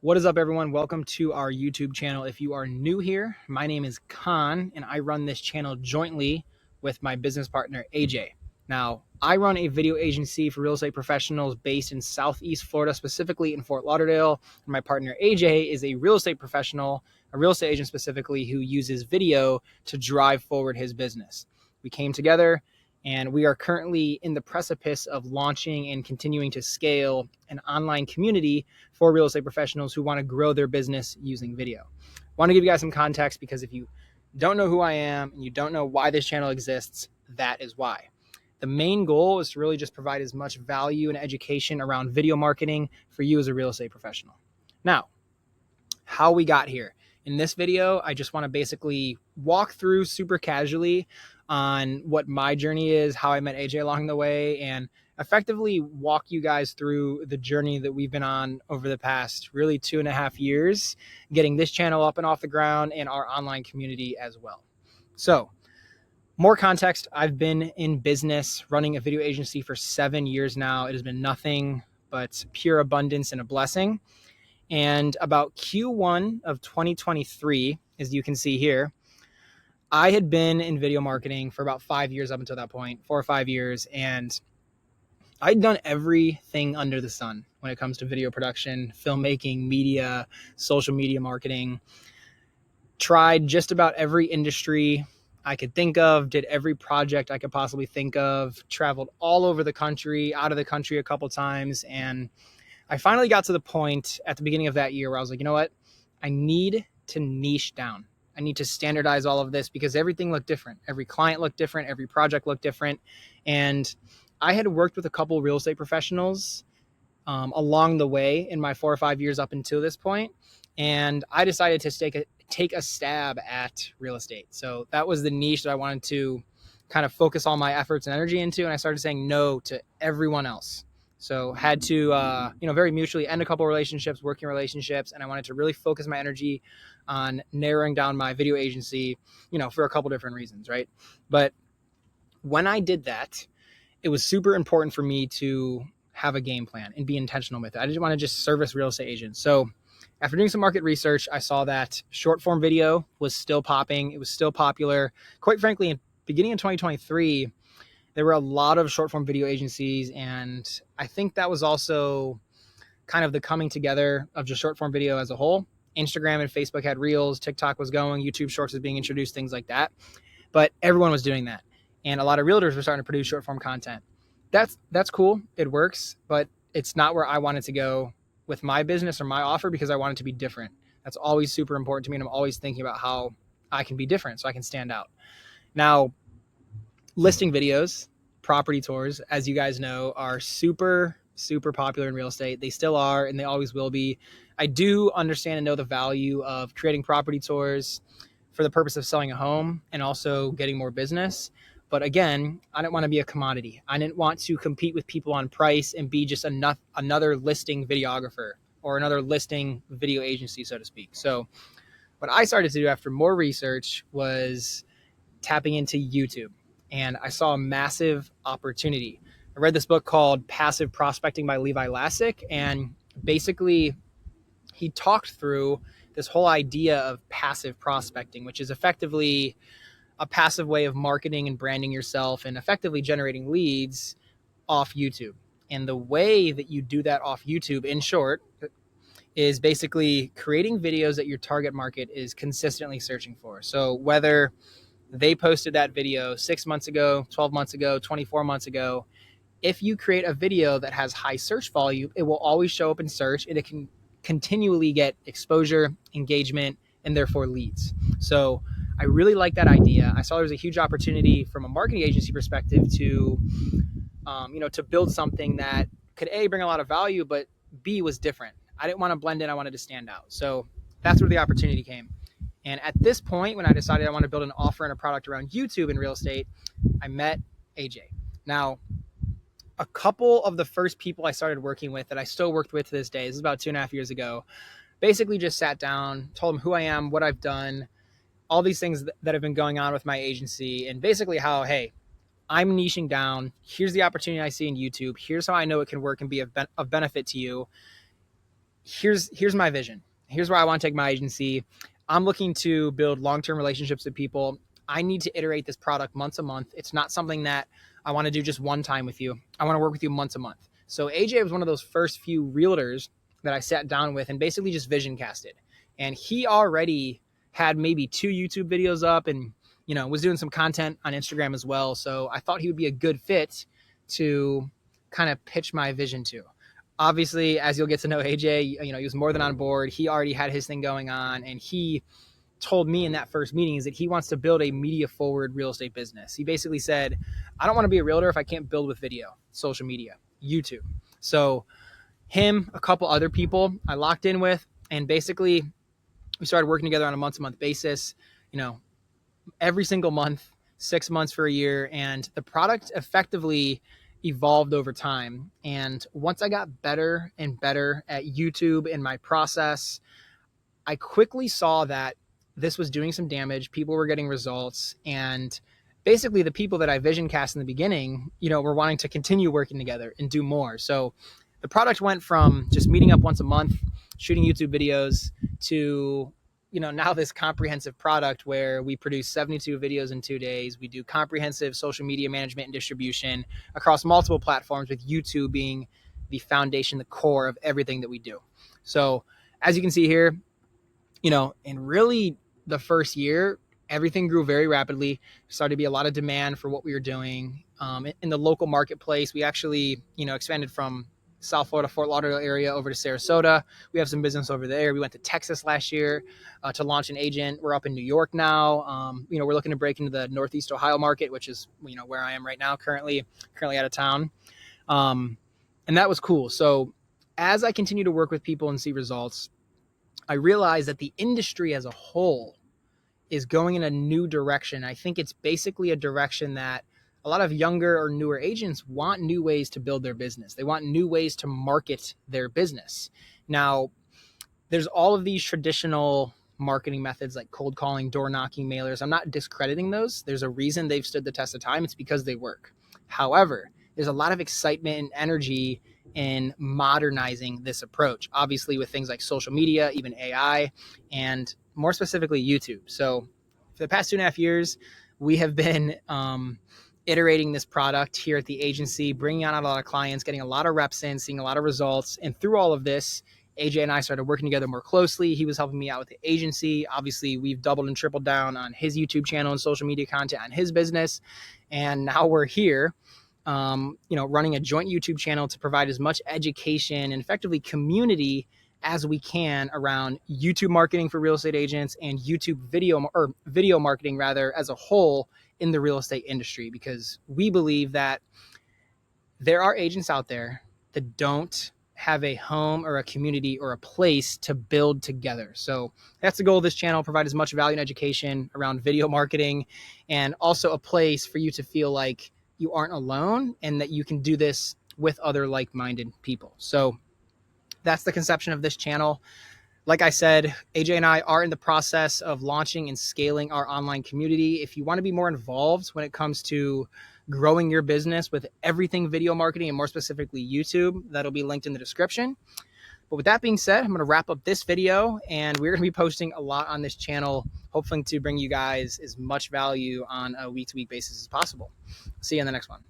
What is up, everyone? Welcome to our YouTube channel. If you are new here, my name is Khan, and I run this channel jointly with my business partner, AJ. Now, I run a video agency for real estate professionals based in Southeast Florida, specifically in Fort Lauderdale. And my partner, AJ, is a real estate professional, a real estate agent specifically, who uses video to drive forward his business. We came together, and we are currently in the precipice of launching and continuing to scale an online community for real estate professionals who want to grow their business using video. I want to give you guys some context because if you don't know who I am and you don't know why this channel exists, that is why. The main goal is to really just provide as much value and education around video marketing for you as a real estate professional. Now, how we got here. In this video, I just want to basically walk through super casually on what my journey is, how I met AJ along the way, and effectively walk you guys through the journey that we've been on over the past really 2.5 years, getting this channel up and off the ground and our online community as well. So, more context, I've been in business running a video agency for 7 years now. It has been nothing but pure abundance and a blessing. And about Q1 of 2023, as you can see here, I had been in video marketing for about 5 years up until that point, 4 or 5 years. And I'd done everything under the sun when it comes to video production, filmmaking, media, social media marketing. Tried just about every industry I could think of, did every project I could possibly think of, traveled all over the country, out of the country a couple times. And I finally got to the point at the beginning of that year where I was like, you know what? I need to niche down. I need to standardize all of this because everything looked different. Every client looked different. Every project looked different. And I had worked with a couple real estate professionals along the way in my 4 or 5 years up until this point. And I decided to take a stab at real estate. So that was the niche that I wanted to kind of focus all my efforts and energy into. And I started saying no to everyone else. So had to, very mutually end a couple relationships, working relationships. And I wanted to really focus my energy on narrowing down my video agency, for a couple different reasons, right? But when I did that, it was super important for me to have a game plan and be intentional with it. I didn't want to just service real estate agents. So after doing some market research, I saw that short form video was still popping. It was still popular. Quite frankly, in beginning of 2023, there were a lot of short form video agencies. And I think that was also kind of the coming together of just short form video as a whole. Instagram and Facebook had reels, TikTok was going, YouTube Shorts was being introduced, things like that. But everyone was doing that. And a lot of realtors were starting to produce short form content. That's cool. It works, but it's not where I wanted to go with my business or my offer because I want it to be different. That's always super important to me. And I'm always thinking about how I can be different so I can stand out. Now, listing videos, property tours, as you guys know, are super, super popular in real estate. They still are, and they always will be. I do understand and know the value of creating property tours for the purpose of selling a home and also getting more business. But again, I didn't want to be a commodity. I didn't want to compete with people on price and be just another listing videographer or another listing video agency, so to speak. So what I started to do after more research was tapping into YouTube. And I saw a massive opportunity. I read this book called Passive Prospecting by Levi Lassick. And basically, he talked through this whole idea of passive prospecting, which is effectively a passive way of marketing and branding yourself and effectively generating leads off YouTube. And the way that you do that off YouTube, in short, is basically creating videos that your target market is consistently searching for. So whether they posted that video 6 months ago, 12 months ago, 24 months ago, if you create a video that has high search volume, it will always show up in search and it can continually get exposure, engagement, and therefore leads. So I really like that idea. I saw there was a huge opportunity from a marketing agency perspective to build something that could A, bring a lot of value, but B, was different. I didn't want to blend in. I wanted to stand out. So that's where the opportunity came. And at this point, when I decided I want to build an offer and a product around YouTube in real estate, I met AJ. Now, a couple of the first people I started working with that I still worked with to this day, this is about 2.5 years ago, basically just sat down, told them who I am, what I've done, all these things that have been going on with my agency, and basically how, hey, I'm niching down. Here's the opportunity I see in YouTube. Here's how I know it can work and be of benefit to you. here's my vision. Here's where I want to take my agency. I'm looking to build long-term relationships with people. I need to iterate this product months a month. It's not something that I want to do just one time with you. I want to work with you months a month. So AJ was one of those first few realtors that I sat down with and basically just vision casted. And he already had maybe 2 YouTube videos up and, you know, was doing some content on Instagram as well. So I thought he would be a good fit to kind of pitch my vision to. Obviously, as you'll get to know AJ, you know, he was more than on board. He already had his thing going on, and he told me in that first meeting is that he wants to build a media forward real estate business. He basically said, I don't want to be a realtor if I can't build with video, social media, YouTube. So him, a couple other people I locked in with, and basically we started working together on a month-to-month basis, you know, every single month, 6 months for a year. And the product effectively evolved over time. And once I got better and better at YouTube in my process, I quickly saw that this was doing some damage. People were getting results. And basically the people that I vision cast in the beginning, you know, were wanting to continue working together and do more. So the product went from just meeting up once a month, shooting YouTube videos, to, you know, now this comprehensive product where we produce 72 videos in 2 days. We do comprehensive social media management and distribution across multiple platforms, with YouTube being the foundation, the core of everything that we do. So as you can see here, you know, in really the first year, everything grew very rapidly. There started to be a lot of demand for what we were doing. In the local marketplace, we actually, you know, expanded from South Florida, Fort Lauderdale area over to Sarasota. We have some business over there. We went to Texas last year to launch an agent. We're up in New York now. You know, we're looking to break into the Northeast Ohio market, which is, you know, where I am right now, currently out of town. And that was cool. So as I continue to work with people and see results, I realized that the industry as a whole is going in a new direction. I think it's basically a direction that a lot of younger or newer agents want new ways to build their business. They want new ways to market their business. Now, there's all of these traditional marketing methods like cold calling, door knocking, mailers. I'm not discrediting those. There's a reason they've stood the test of time. It's because they work. However, there's a lot of excitement and energy in modernizing this approach, obviously with things like social media, even AI, and more specifically YouTube. So for the past 2.5 years, we have been iterating this product here at the agency, bringing on a lot of clients, getting a lot of reps in, seeing a lot of results. And through all of this, AJ and I started working together more closely. He was helping me out with the agency. Obviously, we've doubled and tripled down on his YouTube channel and social media content on his business. And now we're here, you know, running a joint YouTube channel to provide as much education and effectively community as we can around YouTube marketing for real estate agents and YouTube video marketing rather as a whole in the real estate industry, because we believe that there are agents out there that don't have a home or a community or a place to build together. So that's the goal of this channel: provide as much value and education around video marketing, and also a place for you to feel like you aren't alone and that you can do this with other like-minded people. So that's the conception of this channel. Like I said, AJ and I are in the process of launching and scaling our online community. If you want to be more involved when it comes to growing your business with everything video marketing, and more specifically YouTube, that'll be linked in the description. But with that being said, I'm going to wrap up this video, and we're going to be posting a lot on this channel, hoping to bring you guys as much value on a week-to-week basis as possible. See you in the next one.